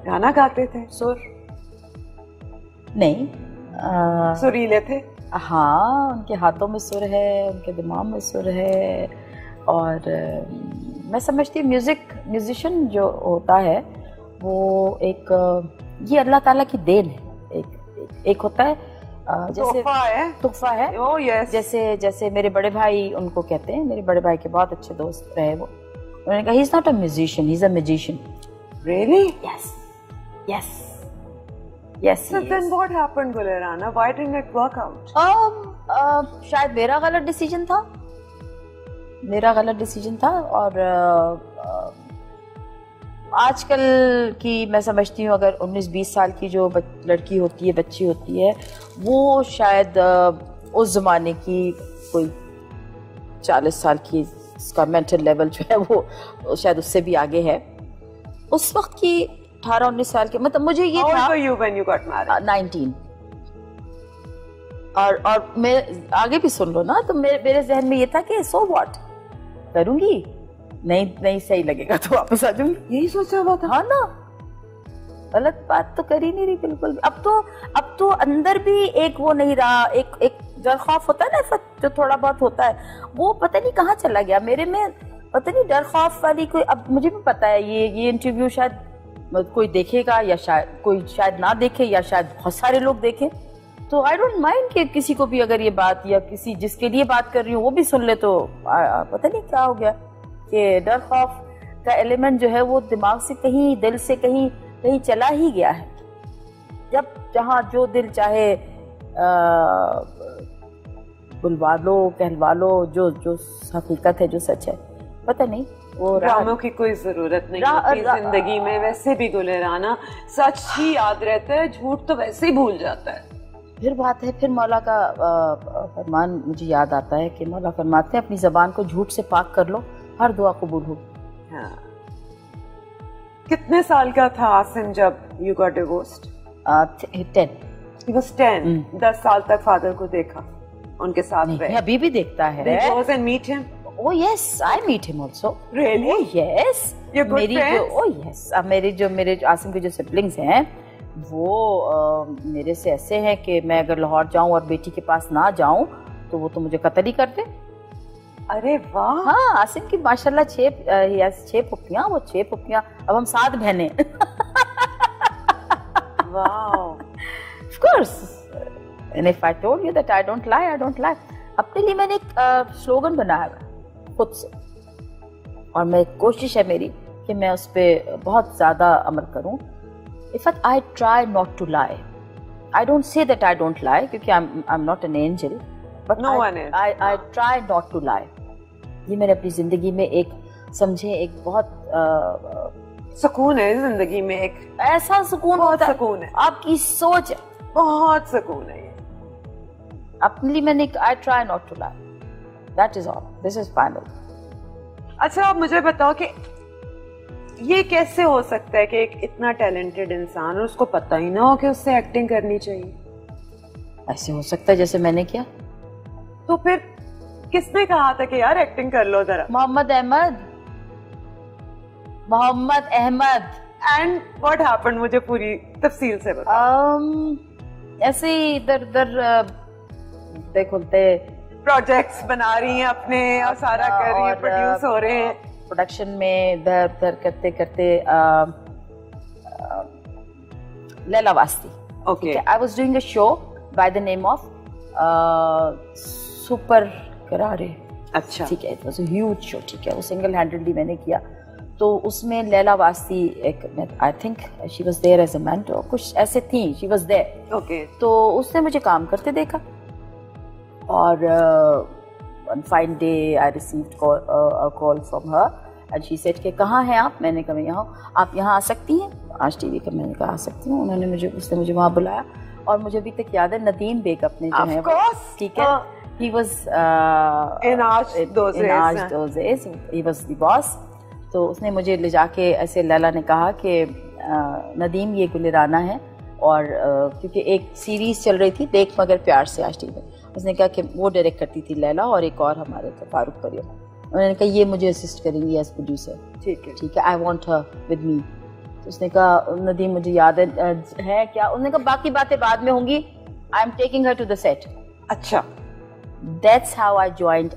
गाना गाते थे? सुर नहीं, सुरीले थे? हाँ, उनके हाथों में सुर है, उनके दिमाग में सुर है। और मैं समझती हूँ म्यूजिशियन जो होता है वो ये अल्लाह ताला की देन है। एक होता है जैसे तोहफा है। Oh, yes. जैसे मेरे बड़े भाई उनको कहते हैं, मेरे बड़े भाई के बहुत अच्छे दोस्त रहे वो। उन्होंने कहा, he is not a musician, he is a magician. Really? Yes. So then what happened, Gulerana? Why didn't it work out? शायद मेरा गलत डिसीजन था और आजकल की मैं समझती हूँ अगर 19-20 साल की जो लड़की होती है, बच्ची होती है, वो शायद उस ज़माने की कोई 40 साल की इसका मेंटल लेवल जो है वो शायद उससे भी आगे है। उस वक्त की 18-19 साल के, मतलब मुझे ये था। How old were you when you got married? 19। और मैं आगे भी सुन लो ना, तो मेरे जहन में ये था कि सो व्हाट, करूंगी, नहीं सही लगेगा तो वापस आ जाऊंगी, यही सोचा हुआ था। हाँ ना, गलत बात तो कर ही नहीं रही बिल्कुल। अब तो अंदर भी एक वो नहीं रहा, एक डर खौफ होता है ना, जो थोड़ा बहुत होता है, वो पता नहीं कहाँ चला गया मेरे में। पता नहीं डर खौफ वाली कोई, अब मुझे भी पता है ये इंटरव्यू शायद कोई देखेगा या शायद ना देखे या शायद बहुत सारे लोग देखें, तो आई डोंट माइंड कि किसी को भी अगर ये बात या किसी जिसके लिए बात कर रही हूँ वो भी सुन ले, तो पता नहीं क्या हो गया कि डर खौफ का एलिमेंट जो है वो दिमाग से कहीं, दिल से कहीं चला ही गया है। जब जहाँ जो दिल चाहे बुलवा लो, कहलवा लो, जो हकीकत है, जो सच है, पता नहीं। वो ड्रामों की कोई जरूरत नहीं होती जिंदगी में। वैसे भी गुलेराना, सच ही याद रहता है, झूठ तो वैसे ही भूल जाता है। फिर बात है, फिर मौला का फरमान मुझे याद आता है कि मौला फरमाते हैं अपनी जबान को झूठ से पाक कर लो, हर दुआ कबूल होगी। हाँ। कितने साल का था आसिम जब you got divorced? 10। He was 10. 10 साल तक फादर को देखा, उनके साथ रहे। अभी भी देखता है। Did you go and meet him? Oh yes, I meet him also. Really? Oh yes. You're good friends? Oh yes. अब मेरे आसिम के जो सिबलिंग्स हैं वो मेरे से ऐसे हैं कि मैं अगर लाहौर जाऊं और बेटी के पास ना जाऊं तो वो तो मुझे कत्ल ही कर दे। अरे वाह। हाँ, आसिम की माशाल्लाह 6 पुप्पियां, वो 6 पुप्पियां, अब हम 7 बहनें। Wow. Of course. And if I told you that I don't lie, I don't lie. अपने लिए मैंने एक स्लोगन बनाया है खुद से, और मैं कोशिश है मेरी कि मैं उस पर बहुत ज़्यादा अमल करूं। In fact, I try not to lie. I don't say that I don't lie क्योंकि I'm not an angel. But no one is. I try not to lie. ये मैंने अपनी जिंदगी में एक बहुत सुकून है जिंदगी में, एक ऐसा सुकून होता है, सुकून है, आपकी सोच है, बहुत सुकून है। अपने लिए मैंने I try not to lie. That is all. This is final. अच्छा, आप मुझे बताओ कि ये कैसे हो सकता है कि एक इतना टैलेंटेड इंसान और उसको पता ही ना हो कि उससे एक्टिंग करनी चाहिए? ऐसे हो सकता है जैसे मैंने किया। तो फिर किसने कहा था कि यार एक्टिंग कर लो जरा? Mohammad Ahmad. And what happened, मुझे पूरी तफसील से बताओ। ऐसे ही इधर खुलते प्रोजेक्ट्स बना रही हैं अपने और सारा कर रही हैं, प्रोड्यूस हो रहे हैं, प्रोडक्शन में इधर करते Laila Wasti. Okay. I was doing a show by the name of super करारे। अच्छा, ठीक है, it was a huge show. ठीक है, वो सिंगल हैंडेडली मैंने किया। तो उसमें लैला वास्ती एक, I think she was there as a mentor, कुछ ऐसे थी, शी वाज देयर। ओके। तो उसने मुझे काम करते देखा और one fine day I received a call from her and she said कि कहाँ हैं आप? मैंने कहा मैं यहाँ हूँ, आप यहाँ आ सकती हैं आज टीवी का? मैंने कहा आ सकती हूँ। उसने मुझे वहाँ बुलाया और मुझे अभी तक याद है नदीम बेग अपने जो है, ठीक है, he was in those days he was the boss। तो उसने मुझे ले जाके ऐसे, लैला ने कहा कि नदीम ये गुलिराना है, और क्योंकि एक सीरीज चल रही थी देख मगर प्यार से आज टीवी में, उसने कहा कि वो डायरेक्ट करती थी लैला और एक और हमारे थे फारूक परियो। उन्होंने कहा ये मुझे असिस्ट करेंगी एज प्रोड्यूसर। ठीक है, ठीक है, I want her with me. तो उसने कहा नदीम मुझे याद है क्या, उसने कहा बाकी बातें बाद में होंगी, I am taking her to the set. अच्छा, that's how I joined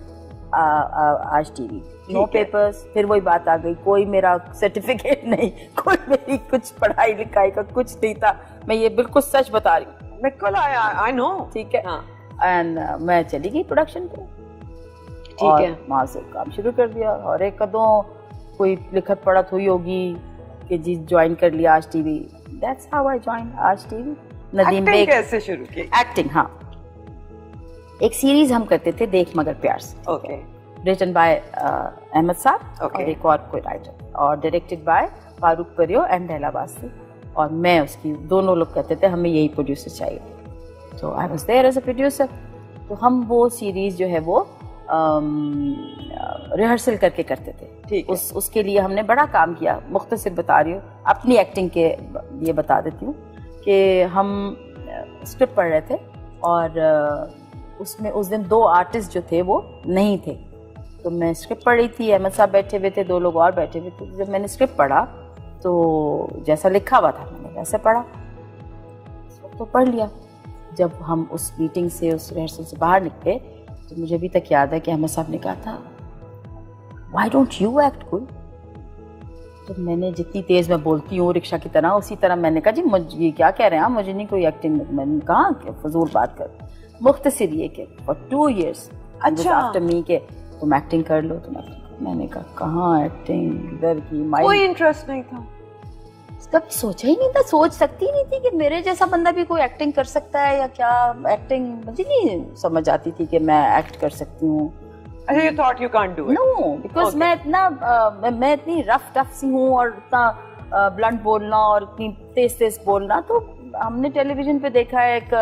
Aaj TV. No papers, फिर वही बात आ गई, कोई मेरा सर्टिफिकेट नहीं, कोई मेरी कुछ पढ़ाई लिखाई का कुछ नहीं था, मैं ये बिल्कुल सच बता रही हूँ। बिल्कुल, आई नो, ठीक है। एंड मैं चली गई प्रोडक्शन पे, ठीक है, वहां से काम शुरू कर दिया। और एक कदों कोई लिखत पढ़त हुई होगी कि जी ज्वाइन कर लिया आज TV. That's how I join आज टीवी। नदीम बेग कैसे शुरू की? एक्टिंग, हाँ, एक सीरीज हम करते थे देख मगर प्यार से, ओके, रिटन बाय अहमद साहब और एक और कोई राइटर, और डायरेक्टेड बाय फारूक परियो एंड दहला वासी, और मैं उसकी, दोनों लोग कहते थे हमें यही प्रोड्यूसर चाहिए, तो I was there as a producer. तो हम वो सीरीज जो है वो रिहर्सल करके करते थे। ठीक है। उसके लिए हमने बड़ा काम किया। मुख्तसर बता रही हूँ, अपनी एक्टिंग के लिए बता देती हूँ कि हम स्क्रिप्ट पढ़ रहे थे और उसमें उस दिन 2 आर्टिस्ट जो थे वो नहीं थे, तो मैं स्क्रिप्ट पढ़ रही थी, अहमद साहब बैठे हुए थे, 2 लोग और बैठे हुए थे। जब मैंने स्क्रिप्ट पढ़ा तो जैसा लिखा हुआ था मैंने वैसे पढ़ा, तो पढ़ लिया। जब हम उस मीटिंग से, उस रिहर्सल से बाहर निकले तो मुझे अभी तक याद है कि अहमद साहब ने कहा था why don't you act good. तो मैंने जितनी तेज मैं बोलती हूँ रिक्शा की तरह, उसी तरह मैंने कहा जी मुझे ये क्या कह रहे हैं, मुझे नहीं कोई एक्टिंग। मैंने कहा कि फजूल बात कर, मुख्तसर ये के फॉर 2 years अच्छा आफ्टर मी के तुम एक्टिंग कर लो, तुम एक्टिंग। मैंने कहा कहाँ एक्टिंग, इधर की कोई इंटरेस्ट नहीं था, कभी सोचा ही नहीं था, सोच सकती नहीं थी कि मेरे जैसा बंदा भी कोई एक्टिंग कर सकता है या क्या। एक्टिंग मुझे नहीं समझ आती थी कि मैं एक्ट कर सकती हूँ। अच्छा, you thought you can't do it? No, because मैं इतनी रफ टफ सी हूँ और इतना ब्लंट बोलना और इतनी तेज तेज बोलना, तो हमने टेलीविजन पे देखा है एक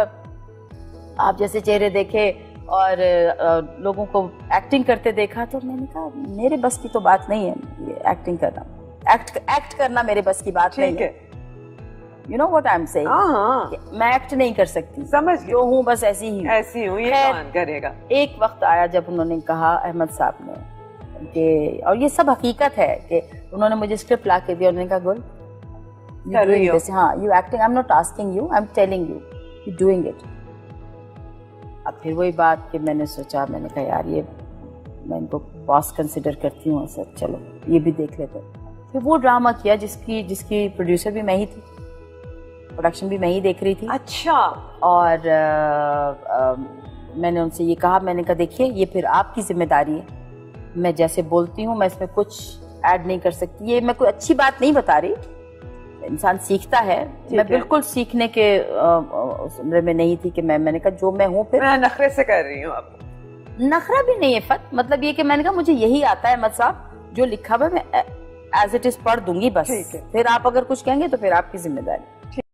आप जैसे चेहरे देखे और लोगों को एक्टिंग करते देखा, तो मैंने कहा मेरे बस की तो बात नहीं है ये एक्टिंग करना, एक्ट करना मेरे बस की बात नहीं है। You know what I'm saying? मैं एक्ट नहीं कर सकती, समझ जो हूँ बस ऐसी हूँ, ये कौन करेगा। एक वक्त आया जब उन्होंने कहा, अहमद साहब ने, कि और ये सब हकीकत है कि उन्होंने मुझे स्क्रिप्ट ला के दिया, उन्होंने कहा गुल हाँ you acting, I am not asking you, I am telling you, you doing it. अब फिर वही बात कि मैंने सोचा, मैंने कहा यार ये मैं इनको बॉस कंसिडर करती हूँ, ऐसा चलो ये भी देख लेते। फिर वो ड्रामा किया जिसकी प्रोड्यूसर भी मैं ही थी, प्रोडक्शन भी मैं ही देख रही थी। अच्छा। और मैंने उनसे ये कहा, मैंने कहा देखिए ये फिर आपकी जिम्मेदारी है, मैं जैसे बोलती हूँ मैं इसमें कुछ ऐड नहीं कर सकती। ये मैं कोई अच्छी बात नहीं बता रही, इंसान सीखता है, मैं बिल्कुल सीखने के उम्र में नहीं थी कि मैंने कहा जो मैं हूँ, फिर मैं नखरे से कर रही हूँ। अब नखरा भी नहीं है फत, मतलब ये कि मैंने कहा मुझे यही आता है अहमद साहब, जो लिखा हुआ मैं एज इट इज पढ़ दूंगी बस, फिर आप अगर कुछ कहेंगे तो फिर आपकी जिम्मेदारी।